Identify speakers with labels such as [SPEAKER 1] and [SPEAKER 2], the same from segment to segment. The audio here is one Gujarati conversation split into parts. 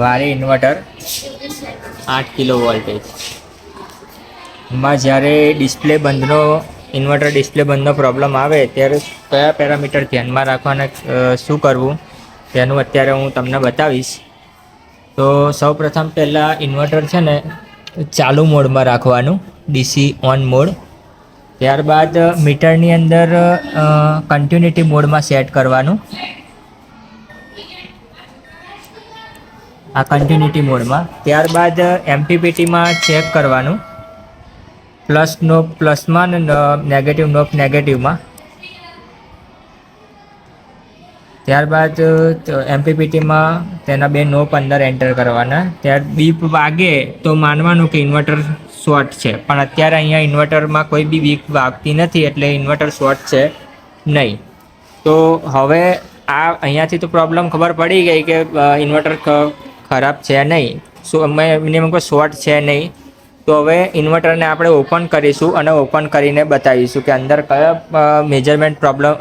[SPEAKER 1] વારી ઇન્વર્ટર 8 કિલો વોલ્ટેજ માં જ્યારે ડિસ્પ્લે બંધનો ઇન્વર્ટર ડિસ્પ્લે બંધનો પ્રોબ્લેમ આવે ત્યારે કયા પેરામીટર ધ્યાનમાં રાખવાના, શું કરવું તેનું અત્યારે હું તમને બતાવીશ. તો સૌપ્રથમ પહેલાં ઇન્વર્ટર છે ને ચાલુ મોડમાં રાખવાનું, ડીસી ઓન મોડ. ત્યારબાદ મીટરની અંદર કન્ટિન્યુટી મોડમાં સેટ કરવાનું. આ કન્ટિન્યુટી મોડમાં. ત્યારબાદ એમપીપીટીમાં ચેક કરવાનું, પ્લસ નોબ પ્લસમાં ને નેગેટિવ નોબ નેગેટિવમાં. ત્યારબાદ એમપીપીટીમાં તેના બે નોબ અંદર એન્ટર કરવાના. ત્યાર બીપ વાગે તો માનવાનું કે ઇન્વર્ટર શોર્ટ છે, પણ અત્યારે અહીંયા ઇન્વર્ટરમાં કોઈ બી બીપ વાગતી નથી એટલે ઇન્વર્ટર શોર્ટ છે નહીં. તો હવે આ અહીંયાથી તો પ્રોબ્લેમ ખબર પડી ગઈ કે ઇન્વર્ટર ખરાબ છે નહીં, મિનિમમ કોઈ શોર્ટ છે નહીં. તો હવે ઇન્વર્ટરને આપણે ઓપન કરીશું અને ઓપન કરીને બતાવીશું કે અંદર કયા મેજરમેન્ટ પ્રોબ્લેમ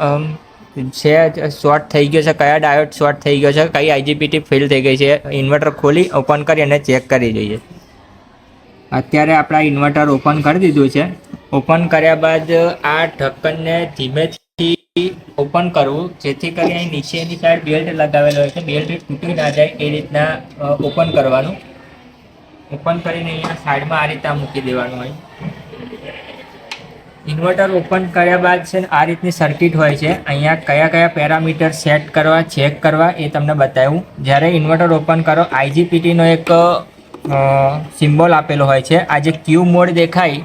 [SPEAKER 1] છે, શોર્ટ થઈ ગયો છે, કયા ડાયોડ શોર્ટ થઈ ગયો છે, કઈ આઈજીપીટી ફેલ થઈ ગઈ છે. ઇન્વર્ટર ખોલી ઓપન કરી અને ચેક કરી જોઈએ. અત્યારે આપણા ઇન્વર્ટર ઓપન કરી દીધું છે. ઓપન કર્યા બાદ આ ઢક્કનને ધીમેથી ઓપન કરવું, જેથી કરી અહીં નીચેની સાઈડ બેલ્ટ લગાવેલો હોય છે, બેલ્ટ તૂટી ના જાય એ રીતના ઓપન કરવાનું. ઓપન કરીને અહીંયા સાઈડમાં આ રીતના મૂકી દેવાનું હોય. ઇન્વર્ટર ઓપન કર્યા બાદ છે આ રીતની સર્કિટ હોય છે. અહીંયા કયા કયા પેરામીટર સેટ કરવા, ચેક કરવા એ તમને બતાવ્યું. જ્યારે ઇન્વર્ટર ઓપન કરો, આઈજીપીટીનો એક સિમ્બોલ આપેલો હોય છે. આ જે ક્યુ મોડ દેખાય,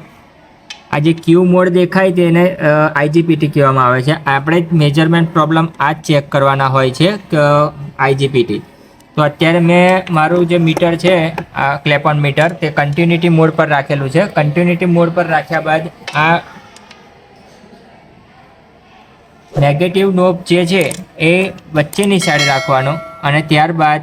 [SPEAKER 1] આ જે ક્યુ મોડ દેખાય તેને આઈજીપીટી કહેવામાં આવે છે. આપણે મેજરમેન્ટ પ્રોબ્લેમ આ જ ચેક કરવાના હોય છે કે આઈજીપીટી. તો અત્યારે મેં મારું જે મીટર છે આ ક્લેપોન મીટર તે કન્ટિન્યુટી મોડ પર રાખેલું છે. કન્ટિન્યુટી મોડ પર રાખ્યા બાદ આ નેગેટિવ નોબ જે છે એ વચ્ચેની સાઈડ રાખવાનો અને ત્યારબાદ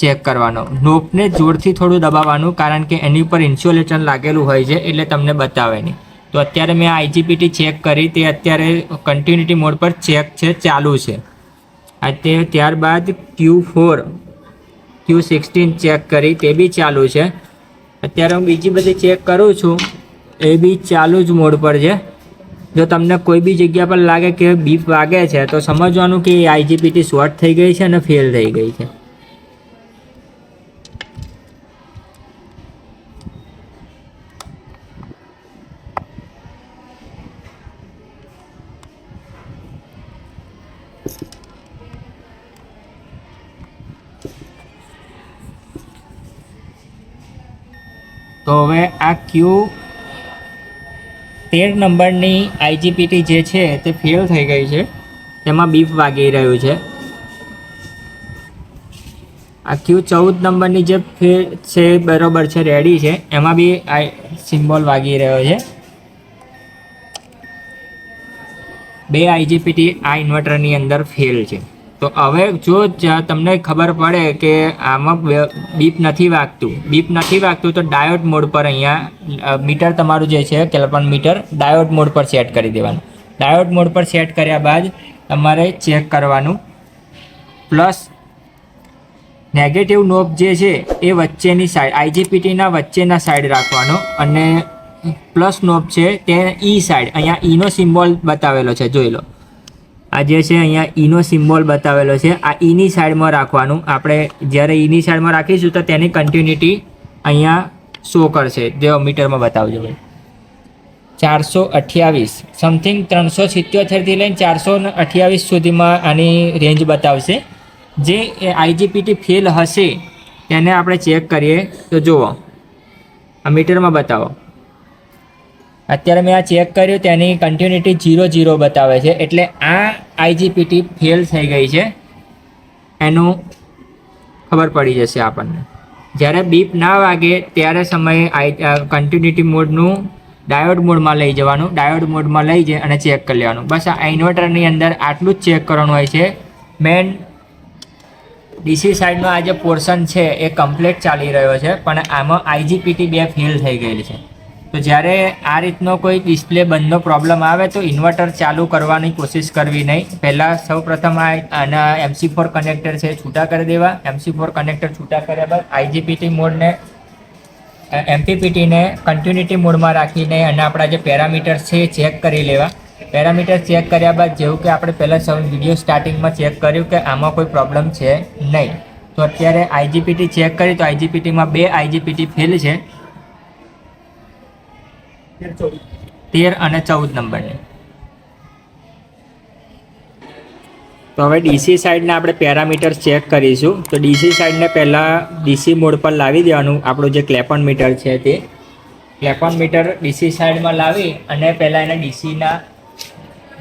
[SPEAKER 1] ચેક કરવાનો. નોબને જોરથી થોડું દબાવવાનું, કારણ કે એની ઉપર ઇન્સ્યુલેશન લાગેલું હોય છે એટલે તમને બતાવે નહીં. તો અત્યારે મેં આઈજીપીટી ચેક કરી, તે અત્યારે કન્ટિન્યુટી મોડ પર ચેક છે, ચાલુ છે. ત્યારબાદ Q16 ચેક કરી, તે બી ચાલુ છે. અત્યારે હું બીજી બધી ચેક કરું છું, એ બી ચાલુ જ મોડ પર છે. જો તમને કોઈ બી જગ્યા પર લાગે કે બીપ વાગે છે તો સમજવાનું કે આઈજીપીટી શોર્ટ થઈ ગઈ છે અને ફેલ થઈ ગઈ છે. તો હવે આ Q13 નંબરની આઈજીપીટી જે છે તે ફેલ થઈ ગઈ છે, તેમાં બીપ વાગી રહ્યું છે. આ Q14 નંબરની જે ફેલ છે બરોબર છે, રેડી છે, એમાં બી આ સિમ્બોલ વાગી રહ્યો છે. બે આઈજીપીટી આ ઇન્વર્ટરની અંદર ફેલ છે. તો હવે જો તમને ખબર પડે કે આમાં બીપ નથી વાગતું તો ડાયોડ મોડ પર અહીંયા મીટર તમારું જે છે કેલ્પન મીટર ડાયોડ મોડ પર સેટ કરી દેવાનું. ડાયોડ મોડ પર સેટ કર્યા બાદ તમારે ચેક કરવાનું. પ્લસ નેગેટિવ નોબ જે છે એ વચ્ચેની સાઈડ, આઈજીપીટીના વચ્ચેના સાઈડ રાખવાનો અને પ્લસ નોબ છે તે ઈ સાઈડ, અહીંયા ઈનો સિમ્બોલ બતાવેલો છે, જોઈ લો. આ જે છે અહીંયા ઈનો સિમ્બોલ બતાવેલો છે, આ ઈની સાઈડમાં રાખવાનું. આપણે જ્યારે ઈની સાઈડમાં રાખીશું તો તેની કન્ટિન્યુટી અહીંયા શો કરશે. જે મીટરમાં બતાવજો ભાઈ, 428 સમથિંગ 377થી લઈને 428 સુધીમાં આની રેન્જ બતાવશે. જે આઈજીપીટી ફેલ હશે તેને આપણે ચેક કરીએ તો જુઓ, આ મીટરમાં બતાવો. અત્યારે મેં આ ચેક કર્યું, તેની કન્ટિન્યુટી 0 બતાવે છે, એટલે આ આઈજીપીટી ફેલ થઈ ગઈ છે એનું ખબર પડી જશે આપણને. જ્યારે બીપ ના વાગે ત્યારે સમયે કન્ટિન્યુટી મોડનું ડાયોડ મોડમાં લઈ જવાનું. ડાયોડ મોડમાં લઈ જઈ અને ચેક કરી લેવાનું. બસ આ ઇન્વર્ટરની અંદર આટલું જ ચેક કરવાનું હોય છે. મેન ડીસી સાઈડનો આ જે પોર્શન છે એ કમ્પ્લીટ ચાલી રહ્યો છે, પણ આમાં આઈજીપીટી 2 ફેલ થઈ ગયેલી છે. તો જ્યારે આ રીતનો કોઈ ડિસ્પ્લે બંધનો પ્રોબ્લેમ આવે તો ઇન્વર્ટર ચાલુ કરવાની કોશિશ કરવી નહીં. પહેલાં સૌપ્રથમ આના MC4 કનેક્ટર છે છૂટા કરી દેવા. MC4 કનેક્ટર છૂટા કર્યા બાદ IGBT મોડને MPPTને કન્ટિન્યુટી મોડમાં રાખીને અને આપણા જે પેરામીટર્સ છે એ ચેક કરી લેવા. પેરામીટર ચેક કર્યા બાદ જેવું કે આપણે પહેલાં વિડીયો સ્ટાર્ટિંગમાં ચેક કર્યું કે આમાં કોઈ પ્રોબ્લેમ છે નહીં. તો અત્યારે IGBT ચેક કરી તો IGBTમાં 2 IGBT ફેલ છે, 13 અને 14 નંબરની. તો હવે DC સાઈડને આપણે પેરામીટર ચેક કરીશું. તો DC સાઈડને પહેલાં DC મોડ પર લાવી દેવાનું. આપણું જે ક્લેપન મીટર છે તે ક્લેપન મીટર DC સાઈડમાં લાવી અને પહેલાં એના DCના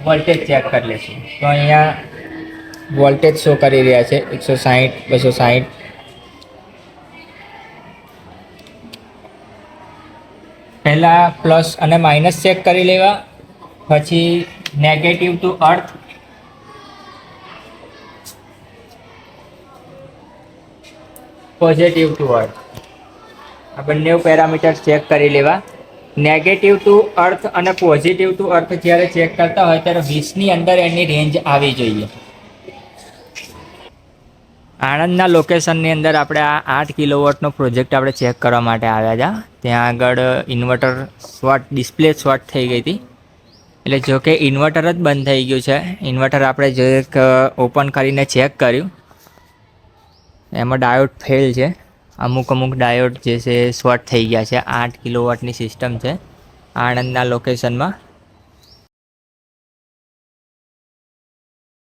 [SPEAKER 1] વોલ્ટેજ ચેક કરી લઈશું. તો અહીંયા વોલ્ટેજ શો કરી રહ્યા છે 160, 260. પહેલાં પ્લસ અને માઇનસ ચેક કરી લેવા, પછી negative to earth, positive to earth, આ બંને પેરામીટર ચેક કરી લેવા. નેગેટિવ ટુ અર્થ અને પોઝિટિવ ટુ અર્થ જ્યારે ચેક કરતા હોય ત્યારે 20ની અંદર એની રેન્જ આવી જોઈએ. આણંદના લોકેશનની અંદર આપણે આ 8 કિલોવોટનો પ્રોજેક્ટ આપણે ચેક કરવા માટે આવ્યા હતા. ત્યાં આગળ ઇન્વર્ટર ડિસ્પ્લે શોર્ટ થઈ ગઈ હતી. એટલે જો કે ઇન્વર્ટર જ બંધ થઈ ગયું છે. ઇન્વર્ટર આપણે જે ઓપન કરીને ચેક કર્યું એમાં ડાયોડ ફેલ છે. અમુક ડાયોડ જે છે શોર્ટ થઈ ગયા છે. 8 કિલોવોટની સિસ્ટમ છે આણંદના લોકેશનમાં.